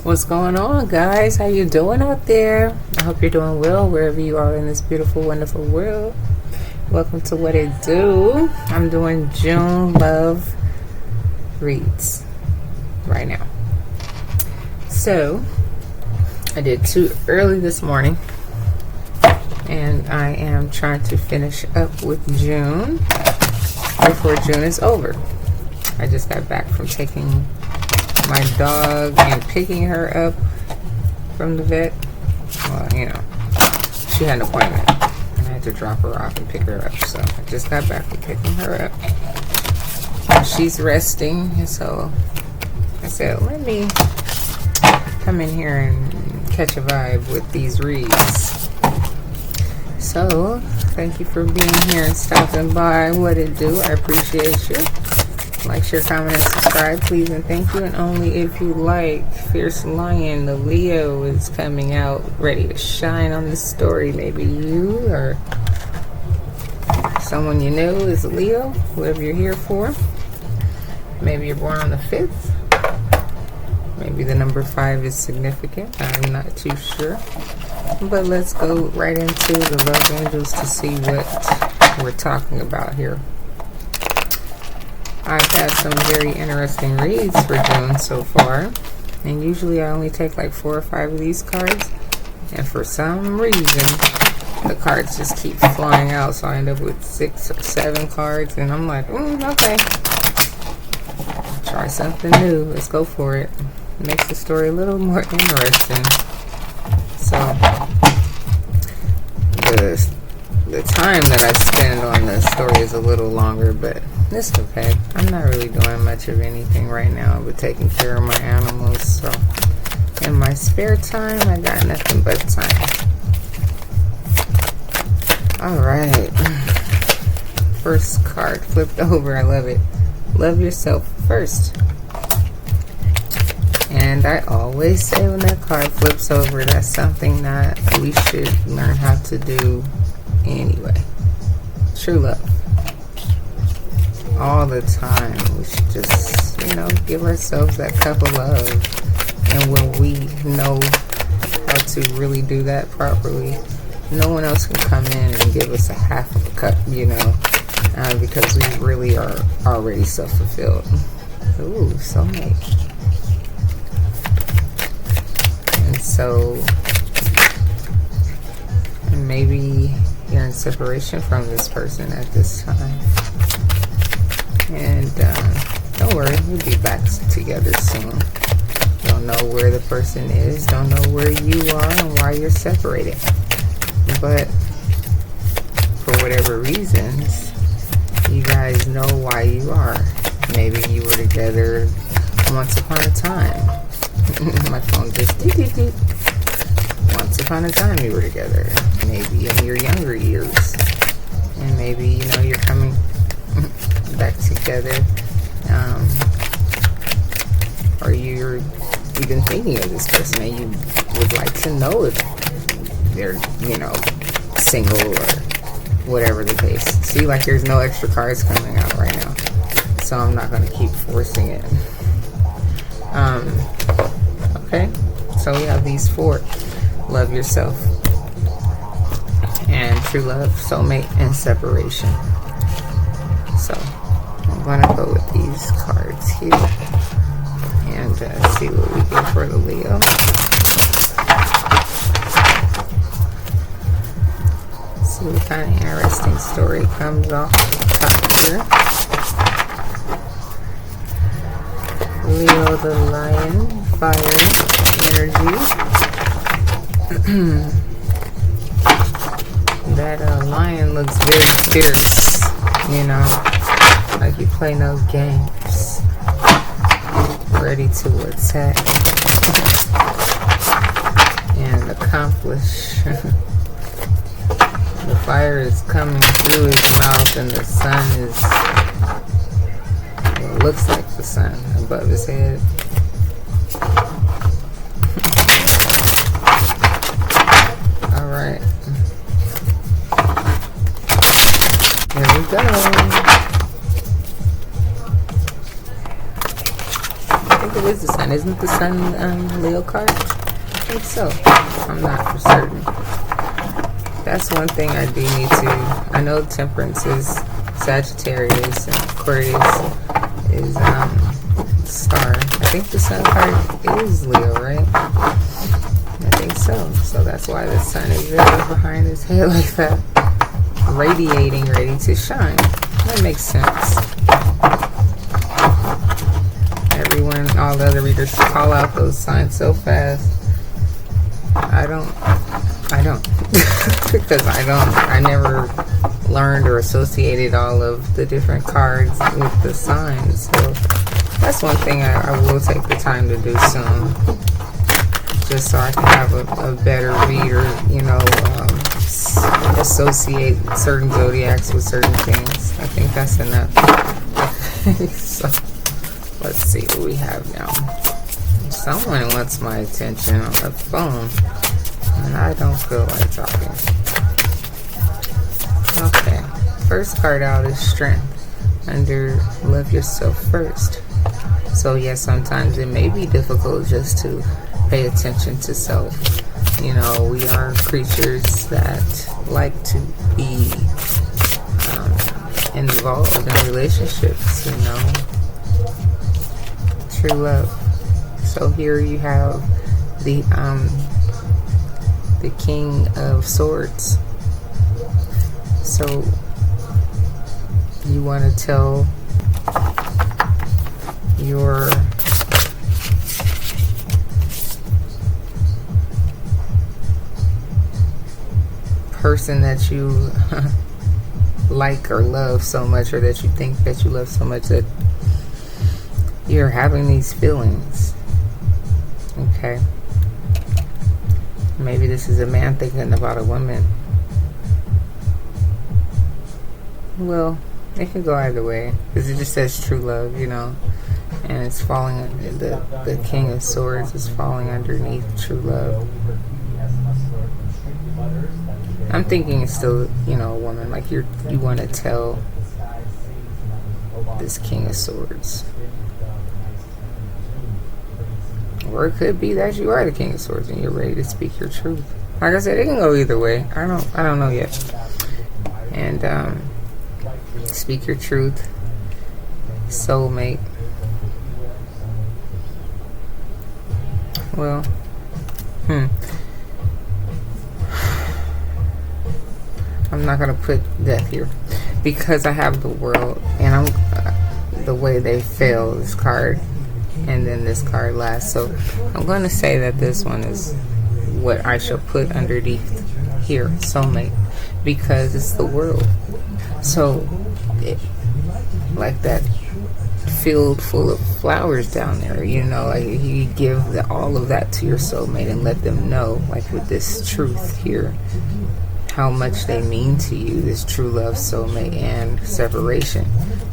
What's going on, guys? How you doing out there? I hope you're doing well wherever you are in this beautiful, wonderful world. Welcome to What It Do. I'm doing June love reads right now. So I did 2 early this morning, and I am trying to finish up with June before June is over. I just got back from taking my dog and picking her up from the vet. Well, you know, she had an appointment and I had to drop her off and pick her up. So I just got back from picking her up. She's resting, and so I said, let me come in here and catch a vibe with these reads. So thank you for being here and stopping by. What It Do, I appreciate you. Like, share, comment, and subscribe, please, and thank you. And only if you like. Fierce Lion, the Leo is coming out, ready to shine on this story. Maybe you or someone you know is a Leo, whoever you're here for. Maybe you're born on the 5th. Maybe the number 5 is significant. I'm not too sure. But let's go right into the Love Angels to see what we're talking about here. I've had some very interesting reads for June so far, and usually I only take like 4 or 5 of these cards, and for some reason the cards just keep flying out, so I end up with 6 or 7 cards, and I'm like, okay, try something new, let's go for it. Makes the story a little more interesting. So the time that I spend on the story is a little longer, but it's okay. I'm not really doing much of anything right now but taking care of my animals, so in my spare time I got nothing but time. Alright, first card flipped over. I love it. Love yourself first. And I always say when that card flips over, that's something that we should learn how to do anyway. True love. All the time. We should just, give ourselves that cup of love. And when we know how to really do that properly, no one else can come in and give us a half of a cup, because we really are already self-fulfilled. Ooh, soulmate. And so, maybe you're in separation from this person at this time. And don't worry, we'll be back together soon. Don't know where the person is, don't know where you are and why you're separated. But for whatever reasons, you guys know why you are. Maybe you were together once upon a time. My phone just beep. Once upon a time you were together. Maybe in your younger years. And maybe, you're coming back together, or you've been thinking of this person and you would like to know if they're, single or whatever the case. See, like, there's no extra cards coming out right now, so I'm not going to keep forcing it. Okay, so we have these 4. Love yourself, and true love, soulmate, and separation. So I'm going to go with these cards here and see what we get for the Leo. See what kind of interesting story comes off the top here. Leo the Lion, fire energy. That lion looks very fierce, like you play no games, ready to attack and accomplish. The fire is coming through his mouth, and the sun is, well, it looks like the sun above his head. Alright. Here we go. I think it is the sun. sun. Isn't the sun Leo card? I think so. I'm not for certain. That's one thing I do need to. I know Temperance is Sagittarius and Aquarius is Star. I think the sun card is Leo, right? I think so. So that's why the sun is there behind his head like that, radiating, ready to shine. That makes sense. Everyone, all the other readers call out those signs so fast. I don't. Because I never learned or associated all of the different cards with the signs. So that's one thing I will take the time to do soon. Just so I can have a better read, or, you know, associate certain zodiacs with certain things. I think that's enough. So let's see what we have now. Someone wants my attention on the phone, and I don't feel like talking. Okay, first card out is Strength under Love Yourself First. So yes, sometimes it may be difficult just to pay attention to self. You know, we are creatures that like to be involved in relationships, you know. True love. So here you have the King of Swords. So you want to tell your person that you like or love so much, or that you think that you love so much, that you're having these feelings. Okay. Maybe this is a man thinking about a woman. Well, it can go either way, because it just says true love, you know, and it's falling, the King of Swords is falling underneath true love. I'm thinking it's still, you know, a woman. Like you want to tell this King of Swords. Or it could be that you are the King of Swords and you're ready to speak your truth. Like I said, it can go either way. I don't know yet. And speak your truth. Soulmate. Well, I'm not gonna put death here because I have the World, and I'm the way they fail this card, and then this card last. So I'm going to say that this one is what I shall put underneath here, soulmate, because it's the World. So like that field full of flowers down there, you know, like you give all of that to your soulmate and let them know, like with this truth here, how much they mean to you, this true love, soulmate, and separation.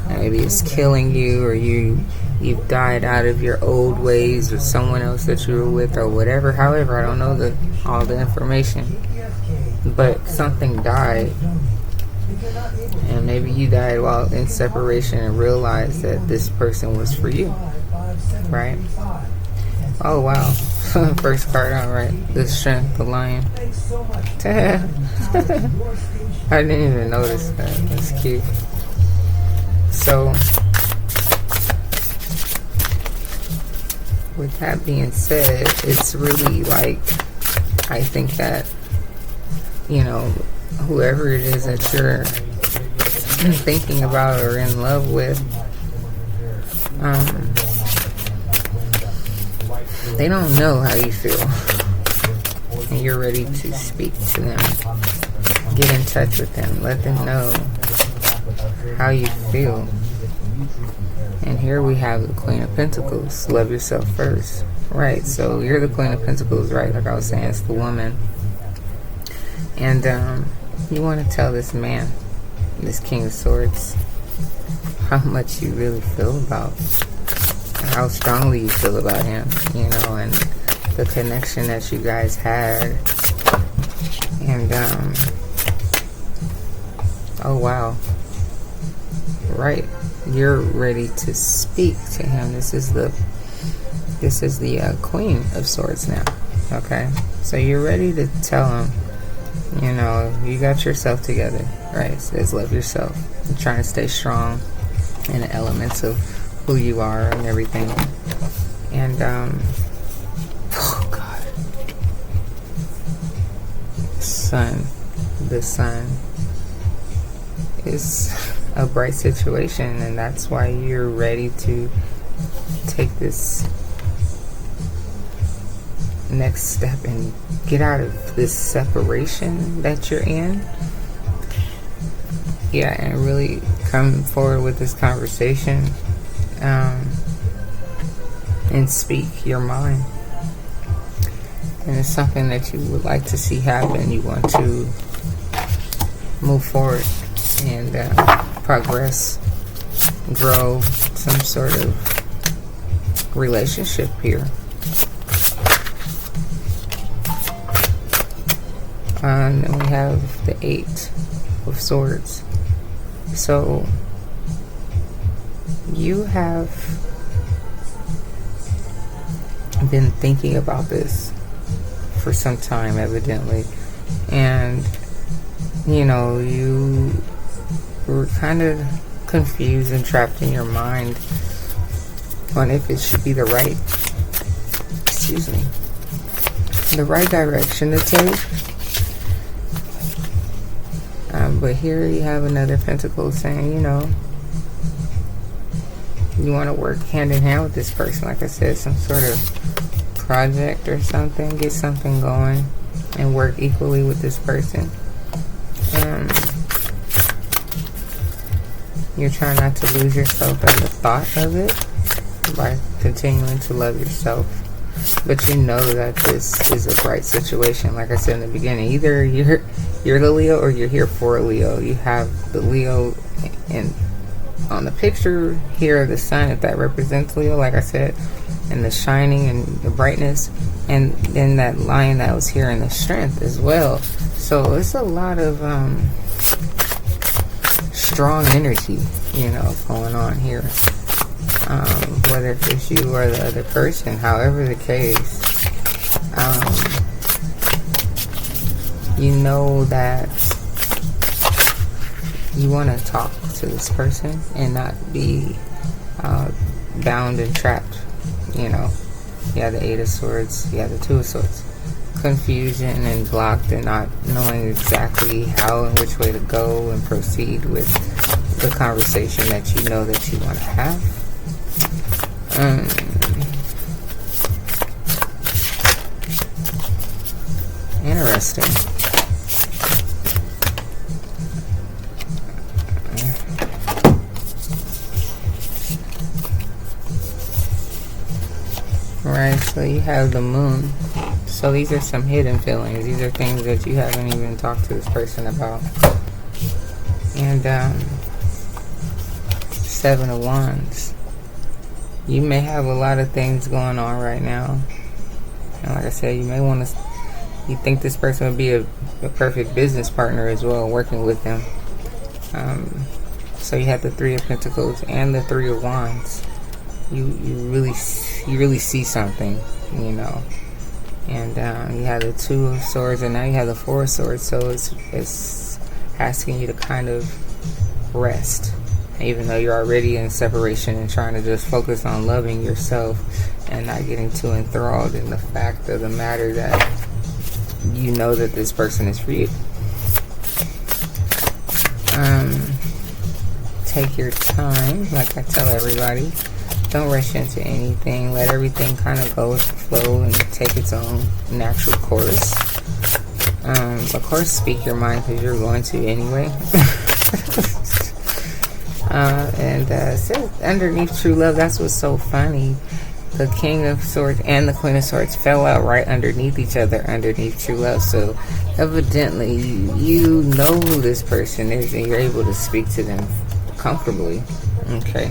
And maybe it's killing you, or you've died out of your old ways, or someone else that you were with, or whatever. However, I don't know all the information, but something died, and maybe you died while in separation and realized that this person was for you, right? Oh wow. First card out, right? The Strength, the Lion. I didn't even notice that. That's cute. So with that being said, it's really like, I think that, you know, whoever it is that you're thinking about or in love with, they don't know how you feel, and you're ready to speak to them. Get in touch with them, let them know how you feel. And here we have the Queen of Pentacles. Love yourself first, right? So you're the Queen of Pentacles, right? Like I was saying, it's the woman. And you want to tell this man, this King of Swords, how much you really feel about, how strongly you feel about him, you know, and the connection that you guys had. And oh wow, right, you're ready to speak to him. This is the This is the Queen of Swords now. Okay, so you're ready to tell him, you know, you got yourself together, right? It says love yourself. You're trying to stay strong in the elements of who you are and everything. And oh God, the sun is a bright situation, and that's why you're ready to take this next step and get out of this separation that you're in. Yeah, and really come forward with this conversation and speak your mind. And it's something that you would like to see happen. You want to move forward and progress, grow some sort of relationship here. And then we have the 8 of Swords. So you have been thinking about this for some time, evidently, and you know, you were kind of confused and trapped in your mind on if it should be the right direction to take. But here you have another pentacle saying, you know, you want to work hand in hand with this person. Like I said, some sort of project or something. Get something going and work equally with this person. You're trying not to lose yourself in the thought of it by continuing to love yourself. But you know that this is a bright situation. Like I said in the beginning, either you're the Leo or you're here for a Leo. You have the Leo on the picture here, the sun, if that represents Leo, like I said, and the shining and the brightness, and then that lion that was here in the strength as well. So it's a lot of strong energy, you know, going on here. Whether it's you or the other person, however the case, you know that you want to talk to this person and not be bound and trapped. You know, you have the 8 of Swords, you have the 2 of Swords. Confusion and blocked and not knowing exactly how and which way to go and proceed with the conversation that you know that you want to have. Interesting. Right, so you have the moon. So these are some hidden feelings. These are things that you haven't even talked to this person about. And 7 of Wands. You may have a lot of things going on right now. And like I said, you may want to, you think this person would be a perfect business partner as well, working with them. So you have the 3 of Pentacles and the 3 of Wands. You really see something, you know. And you have the 2 of Swords, and now you have the 4 of Swords. So it's asking you to kind of rest, even though you're already in separation, and trying to just focus on loving yourself and not getting too enthralled in the fact of the matter that you know that this person is for you. Take your time, like I tell everybody. Don't rush into anything. Let everything kind of go with the flow and take its own natural course. Of course, speak your mind, because you're going to anyway. And it says underneath true love. That's what's so funny. The King of Swords and the Queen of Swords fell out right underneath each other, underneath true love. So evidently you know who this person is, and you're able to speak to them comfortably. Okay.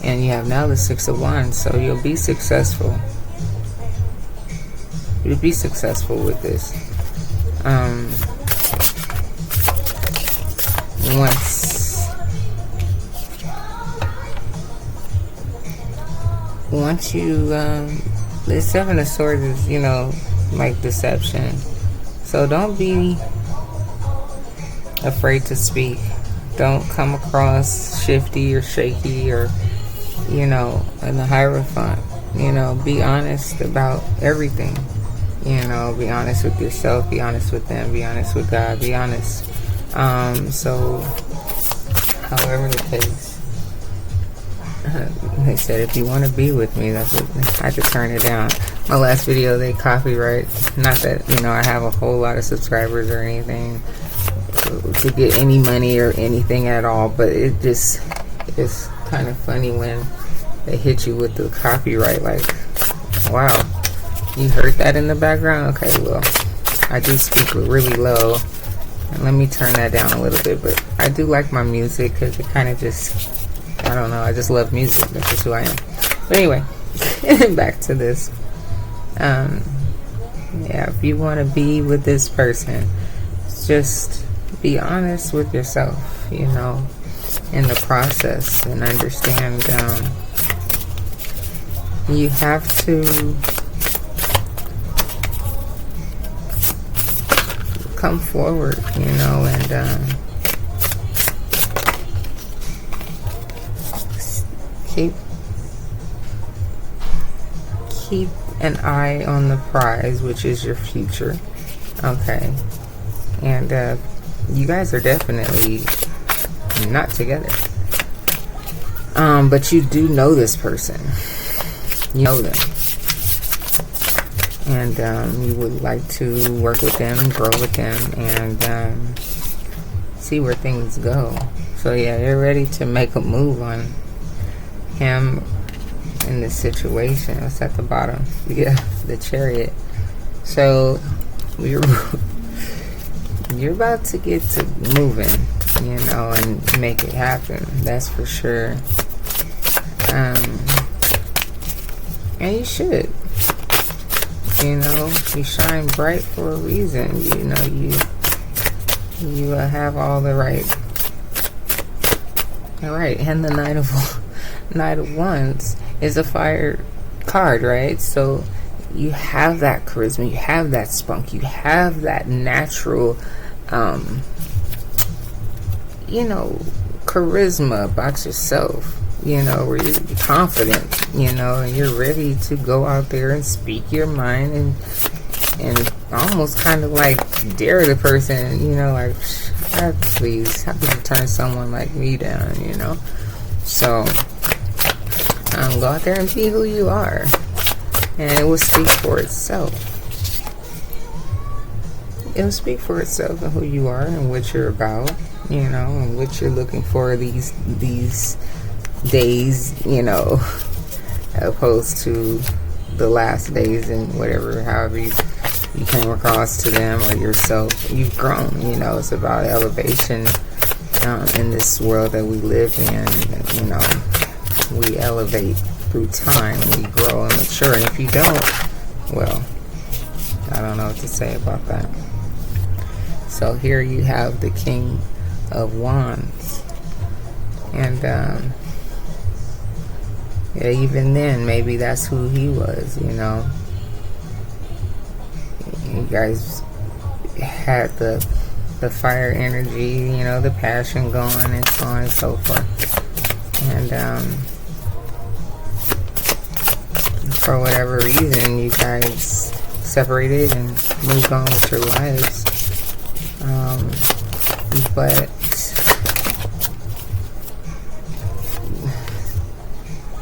And you have now the 6 of Wands, so you'll be successful. You'll be successful with this. once you, the Seven of Swords is, you know, like deception. So don't be afraid to speak. Don't come across shifty or shaky or, you know, in the Hierophant. You know, be honest about everything. You know, be honest with yourself, be honest with them, be honest with God, be honest. So, however the case, they said if you want to be with me, that's what I had to turn it down. My last video, they copyright. Not that, you know, I have a whole lot of subscribers or anything to get any money or anything at all, but it just, it's kind of funny when they hit you with the copyright, like, wow. You heard that in the background? Okay, well, I do speak really low. And let me turn that down a little bit. But I do like my music because it kind of just, I don't know, I just love music. That's just who I am. But anyway, back to this. Yeah, if you want to be with this person, just be honest with yourself, you know, in the process. And understand you have to come forward, you know, and keep an eye on the prize, which is your future. Okay, and you guys are definitely not together, but you do know this person. You know them. And you would like to work with them, grow with them, and see where things go. So yeah, you're ready to make a move on him in this situation. What's at the bottom? Yeah, the Chariot. So you're about to get to moving, you know, and make it happen. That's for sure. And you should. You know, you shine bright for a reason. You know, you have all the right. All right, and the Knight of Wands is a fire card, right? So you have that charisma, you have that spunk, you have that natural, you know, charisma about yourself. You know, where you're confident, you know, and you're ready to go out there and speak your mind and almost kind of like dare the person, you know, like, please, how could you turn someone like me down, you know? So, go out there and be who you are, and it will speak for itself. It will speak for itself and who you are and what you're about, you know, and what you're looking for these days, you know, opposed to the last days and whatever, however you came across to them or yourself. You've grown, you know. It's about elevation in this world that we live in. You know, we elevate through time, we grow and mature, and if you don't, well, I don't know what to say about that. So here you have the King of Wands, and yeah, even then, maybe that's who he was, you know. You guys had the fire energy, you know, the passion going, and so on and so forth. And for whatever reason, you guys separated and moved on with your lives. But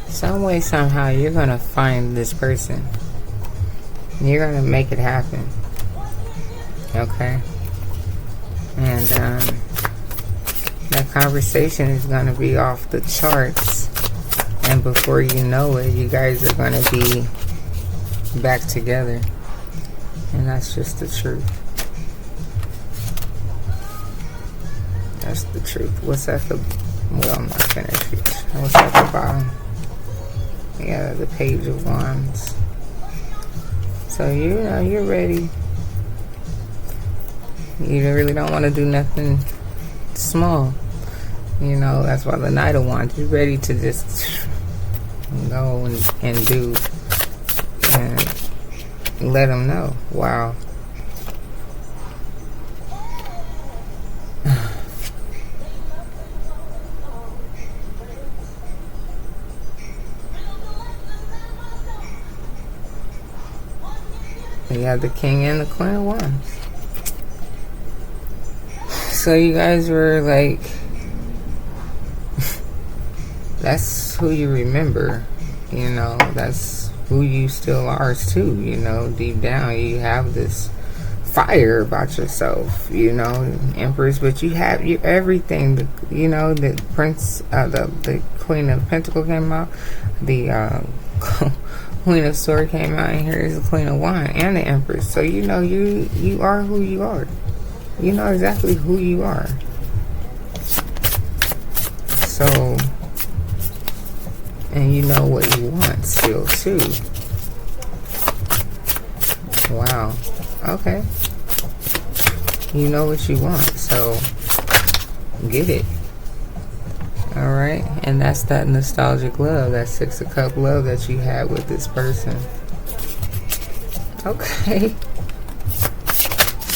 some way, somehow, you're going to find this person. You're going to make it happen. Okay? And that conversation is going to be off the charts. And before you know it, you guys are going to be back together. And that's just the truth. That's the truth. What's at the... Well, I'm not finished yet. What's at the bottom? Yeah, the Page of Wands. So, you know, you're ready. You really don't want to do nothing small. You know, that's why the Knight of Wands. You're ready to just go and do and let them know. Wow. You have the King and the Queen of Wands. So you guys were like, that's who you remember, you know, that's who you still are too, you know, deep down you have this fire about yourself, you know, Empress, but you have everything, you know, the Prince, the Queen of Pentacles came out, the Queen of Swords came out, and here is the Queen of Wands and the Empress. So you know you are who you are. You know exactly who you are. So, and you know what you want still too. Wow. Okay. You know what you want, so get it. Alright, and that's that nostalgic love, that Six of Cups love that you had with this person. Okay.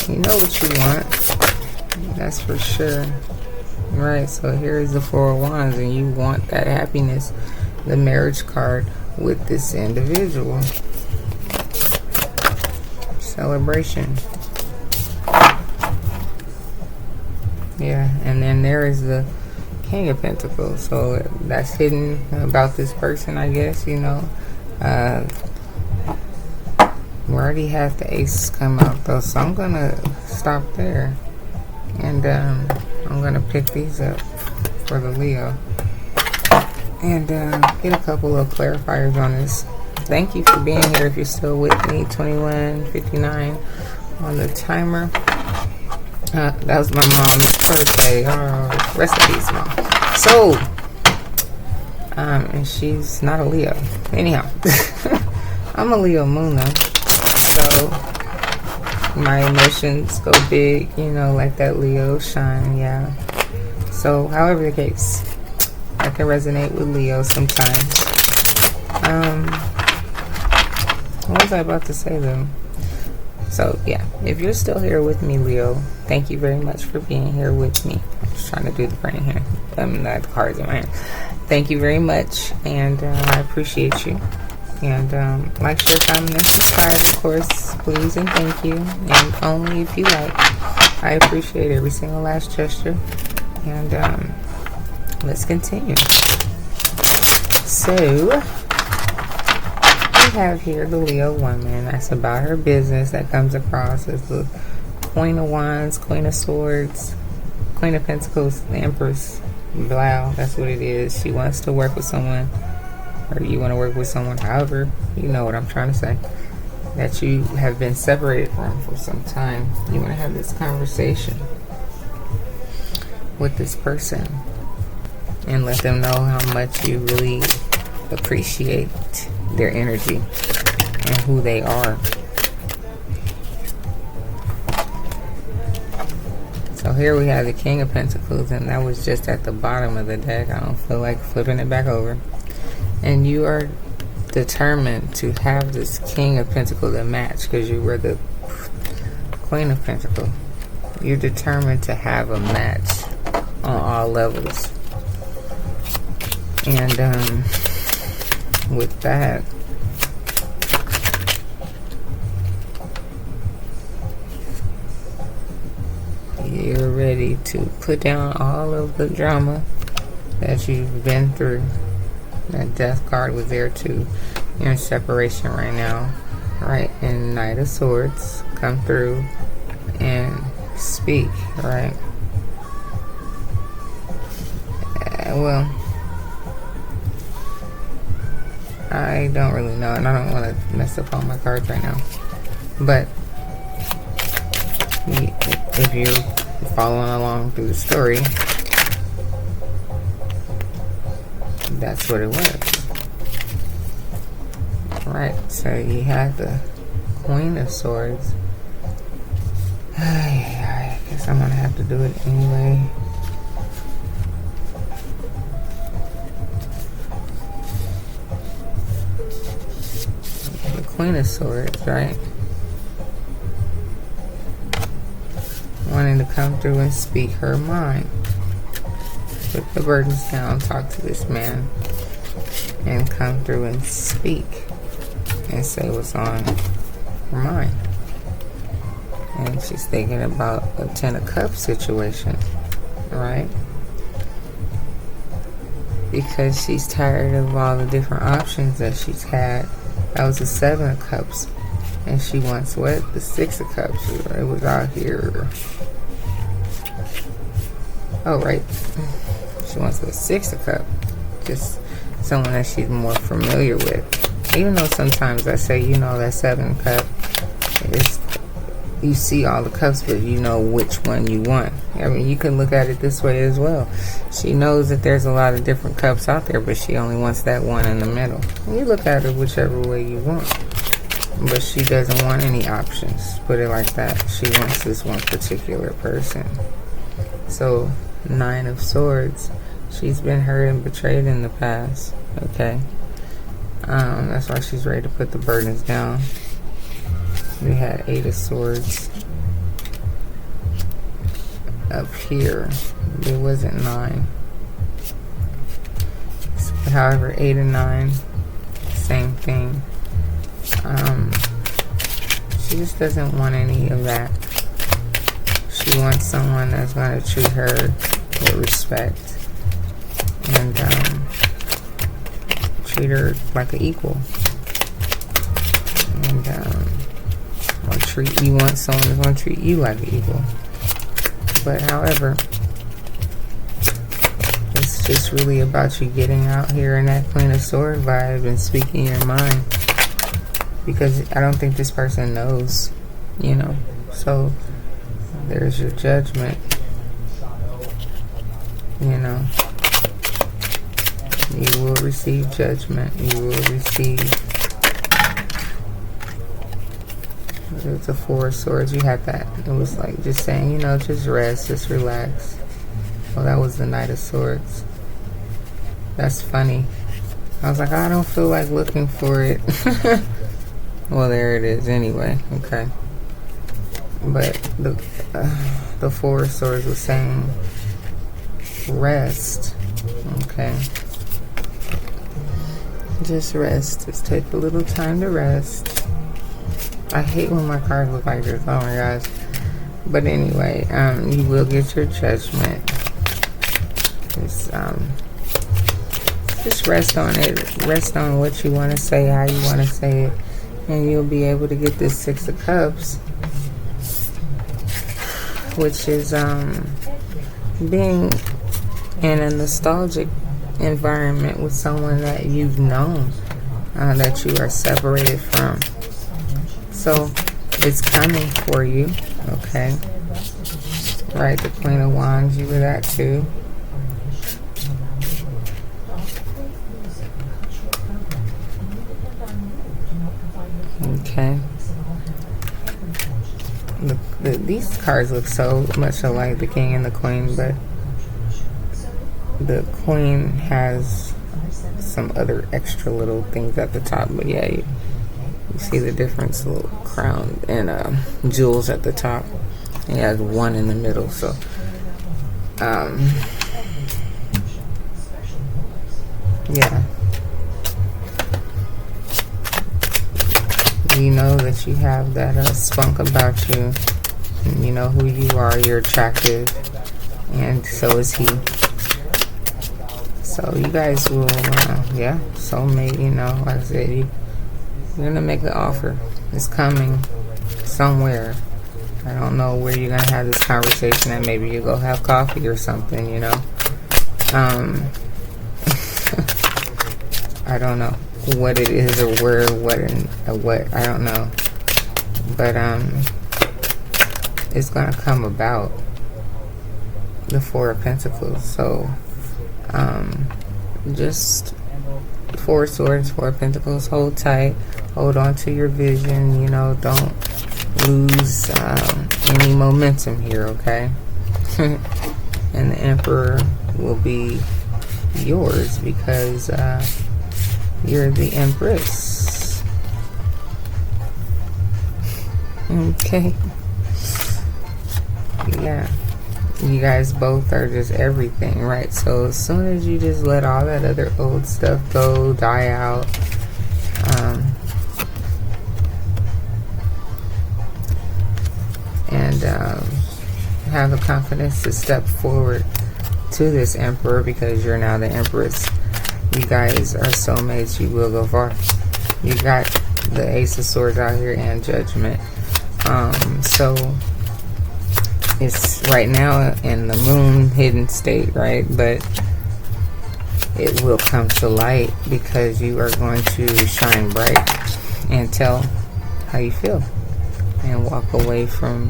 You know what you want. That's for sure. Right, so here is the Four of Wands, and you want that happiness, the marriage card with this individual. Celebration. Yeah, and then there is the King of Pentacles, so that's hidden about this person, I guess, you know. We already have the Ace come out though, so I'm gonna stop there, and I'm gonna pick these up for the Leo and get a couple of clarifiers on this. Thank you for being here. If you're still with me, 21:59 on the timer. That was my mom's birthday. Rest in peace, Mom. So, and she's not a Leo. Anyhow, I'm a Leo moon though. So, my emotions go big, you know, like that Leo shine, yeah. So, however the case, I can resonate with Leo sometimes. What was I about to say though? So yeah, if you're still here with me, Leo, thank you very much for being here with me. I'm just trying to do the printing here. The cards in my hand. Thank you very much, and I appreciate you. And like, share, comment, and subscribe, of course, please and thank you. And only if you like. I appreciate every single last gesture. And let's continue. So, we have here the Leo woman. That's about her business. That comes across as the Queen of Wands, Queen of Swords, Queen of Pentacles, the Empress. Wow, that's what it is. She wants to work with someone, or you want to work with someone, however, you know what I'm trying to say, that you have been separated from for some time. You want to have this conversation with this person and let them know how much you really appreciate their energy and who they are. So here we have the King of Pentacles, and that was just at the bottom of the deck. I don't feel like flipping it back over. And you are determined to have this King of Pentacles a match, because you were the Queen of Pentacles. You're determined to have a match on all levels. And with that, you're ready to put down all of the drama that you've been through. That Death card was there too. You're in separation right now, right? And Knight of Swords come through and speak, right? Well, I don't really know, and I don't want to mess up all my cards right now. But if you're following along through the story, that's what it was. Right, so you had the Queen of Swords. I guess I'm gonna have to do it anyway. Queen of Swords, right? Wanting to come through and speak her mind. Put the burdens down, talk to this man, and come through and speak and say what's on her mind. And she's thinking about a 10 of Cups situation, right? Because she's tired of all the different options that she's had. That was the 7 of Cups. And she wants what? The 6 of Cups. It was out here. Oh, right. She wants the 6 of Cups. Just someone that she's more familiar with. Even though sometimes I say, you know, that 7 Cup is, you see all the cups, but you know which one you want. I mean, you can look at it this way as well. She knows that there's a lot of different cups out there, but she only wants that one in the middle. And you look at it whichever way you want. But she doesn't want any options. Put it like that. She wants this one particular person. So, 9 of Swords. She's been hurt and betrayed in the past. Okay. That's why she's ready to put the burdens down. We had 8 of Swords up here. It wasn't 9. However, 8 and 9, same thing. She just doesn't want any of that. She wants someone that's going to treat her with respect and treat her like an equal. And you want someone that's going to treat you like an equal. But however, it's just really about you getting out here in that Queen of Swords vibe and speaking your mind. Because I don't think this person knows, you know. So there's your judgment, you know. You will receive judgment. You will receive. It's a 4 of Swords. You had that. It was like just saying, you know, just rest, just relax. Well, that was the Knight of Swords. That's funny. I was like, I don't feel like looking for it. Well, there it is anyway. Okay. But the 4 of Swords was saying rest. Okay. Just rest. Just take a little time to rest. I hate when my cards look like this. Oh my gosh. But anyway, you will get your judgment. Just rest on it. Rest on what you want to say, how you want to say it. And you'll be able to get this 6 of Cups. Which is being in a nostalgic environment with someone that you've known, that you are separated from. So it's coming for you, okay? Right, the Queen of Wands, you were that too. Okay. These cards look so much alike, the King and the Queen, but the Queen has some other extra little things at the top. But yeah, you see the difference, little crown and jewels at the top. It has 1 in the middle, so yeah. You know that you have that spunk about you. And you know who you are. You're attractive, and so is he. So you guys will, yeah, soulmate. You know, like I said, you're gonna make an offer. It's coming somewhere. I don't know where you're gonna have this conversation. And maybe you go have coffee or something. You know, I don't know what it is or where, what, I don't know. But it's gonna come about. The 4 of Pentacles. So just 4 swords, 4 of Pentacles. Hold tight. Hold on to your vision. You know, don't lose any momentum here, okay? And the Emperor will be yours because you're the Empress. Okay. Yeah. You guys both are just everything, right? So as soon as you just let all that other old stuff go, die out, and have the confidence to step forward to this Emperor, because you're now the Empress. You guys are soulmates. You will go far. You got the Ace of Swords out here and Judgment. So it's right now in the moon hidden state, right? But it will come to light, because you are going to shine bright and tell how you feel, and walk away from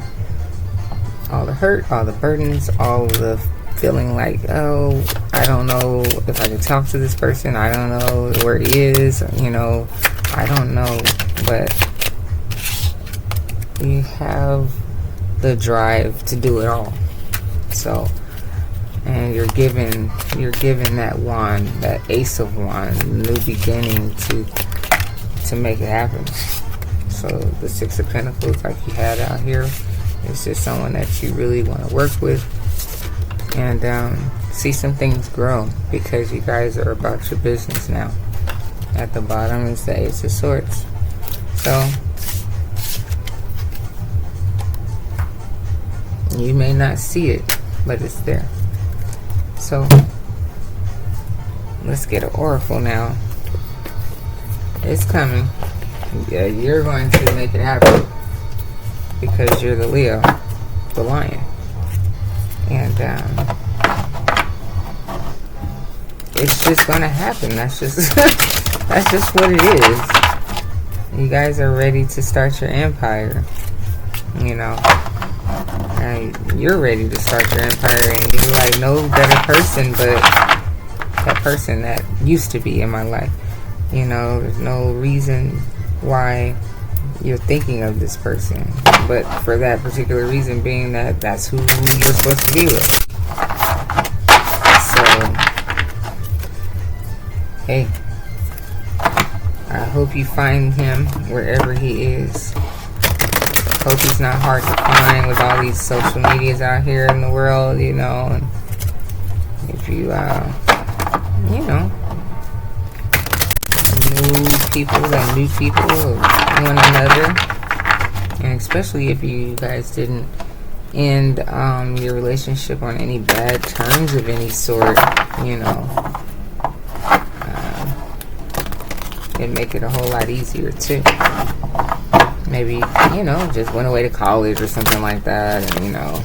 all the hurt, all the burdens, all the feeling like, oh, I don't know if I can talk to this person, I don't know where he is, you know, I don't know. But you have the drive to do it all. So, and you're given that wand, that Ace of Wands, new beginning to make it happen. So the Six of Pentacles, like you had out here, is just someone that you really want to work with, and see some things grow, because you guys are about your business now. At the bottom is the Ace of Swords. So you may not see it, but it's there. So let's get an oracle now. It's coming. Yeah, you're going to make it happen, because you're the Leo, the lion. And it's just going to happen. That's just that's just what it is. You guys are ready to start your empire, you know. And you're ready to start your empire, and you're like, no better person but that person that used to be in my life. You know, there's no reason why you're thinking of this person, but for that particular reason being that that's who you're supposed to be with. So, hey, I hope you find him wherever he is. Hope he's not hard to find with all these social medias out here in the world, you know. And if you, you know, new people of one another, and especially if you guys didn't end your relationship on any bad terms of any sort, you know, it'd make it a whole lot easier too. Maybe, you know, just went away to college or something like that, and, you know,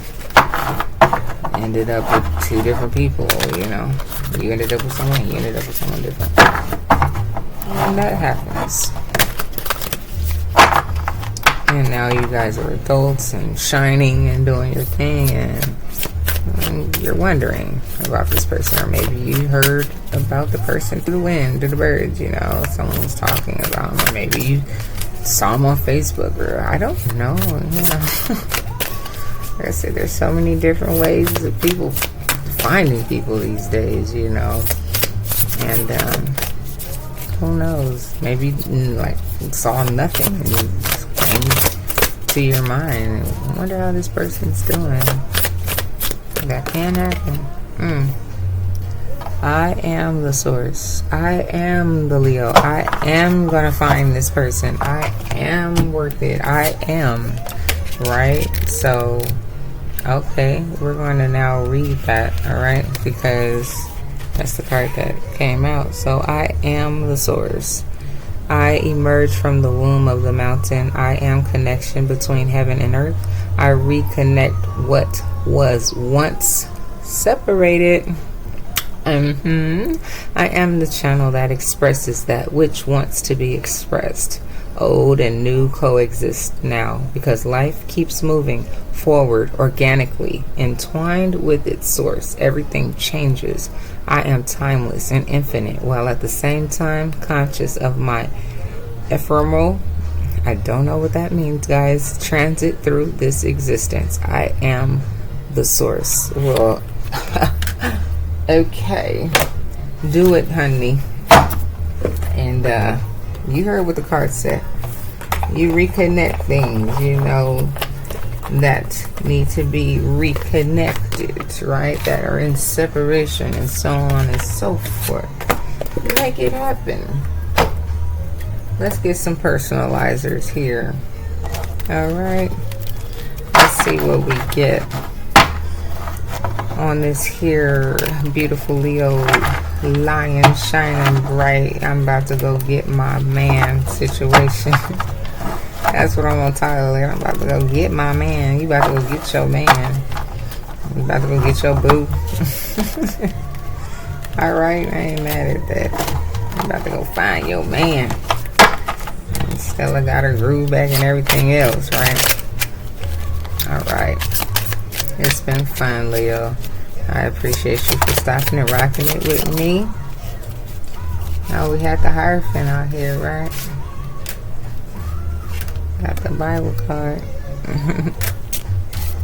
ended up with two different people, you know. You ended up with someone, he ended up with someone different. And that happens. And now you guys are adults and shining and doing your thing, and you're wondering about this person, or maybe you heard about the person through the wind, through the birds, you know, someone was talking about them, or maybe you saw them on Facebook, or I don't know, you know. Like I said, there's so many different ways of people finding people these days, you know. And who knows? Maybe like saw nothing and you came to your mind. I wonder how this person's doing. That can happen. I am the source. I am the Leo. I am gonna find this person. I am worth it. I am. Right? So, okay, we're going to now read that, alright? Because that's the card that came out. So, I am the source. I emerge from the womb of the mountain. I am connection between heaven and earth. I reconnect what was once separated. I am the channel that expresses that which wants to be expressed. Old and new coexist now, because life keeps moving forward organically, entwined with its source. Everything changes. I am timeless and infinite, while at the same time conscious of my ephemeral, I don't know what that means, guys, transit through this existence. I am the source. Well, okay, do it, honey. And you heard what the card said. You reconnect things, you know, that need to be reconnected, right? That are in separation and so on and so forth. Make it happen. Let's get some personalizers here. All right. Let's see what we get on this here beautiful Leo lion shining bright. I'm about to go get my man situation. That's what I'm gonna title it. I'm about to go get my man. You about to go get your man. You about to go get your boo. Alright, I ain't mad at that. I'm about to go find your man. And Stella got her groove back and everything else, right? Alright. It's been fun, Leo. I appreciate you for stopping and rocking it with me. Now we had the Hierophant out here, right? Got the Bible card.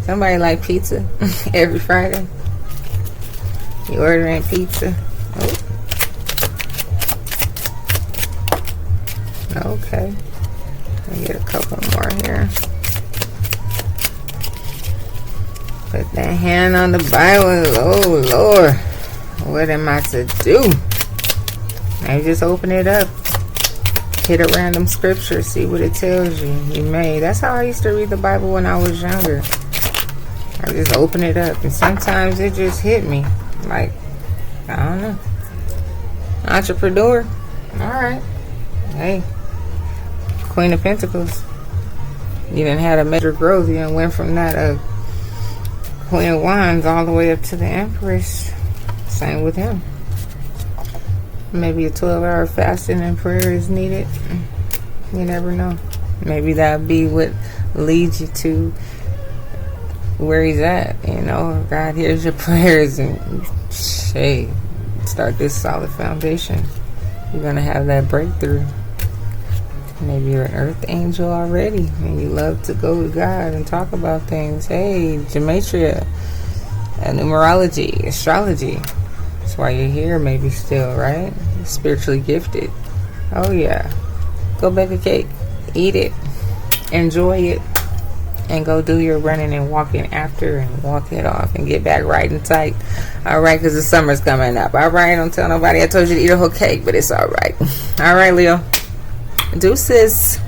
Somebody like pizza every Friday? You ordering pizza? Oh. Okay. Let me get a couple more here. Put that hand on the Bible. Oh, Lord. What am I to do? Maybe just open it up. Hit a random scripture. See what it tells you. You may. That's how I used to read the Bible when I was younger. I just open it up. And sometimes it just hit me. Like, I don't know. Entrepreneur. Alright. Hey. Queen of Pentacles. You done had a major growth. You done went from that Queen of Wands all the way up to the Empress. Same with him. Maybe a 12-hour fasting and prayer is needed. You never know. Maybe that'll be what leads you to where he's at. You know, God hears your prayers and hey, start this solid foundation. You're going to have that breakthrough. Maybe you're an earth angel already and you love to go with God and talk about things. Hey, gematria, numerology, astrology. That's why you're here maybe still, right? You're spiritually gifted. Oh yeah. Go bake a cake. Eat it. Enjoy it. And go do your running and walking after and walk it off and get back right and tight. Alright, because the summer's coming up. Alright, don't tell nobody I told you to eat a whole cake, but it's alright. Alright, Leo. Deuces.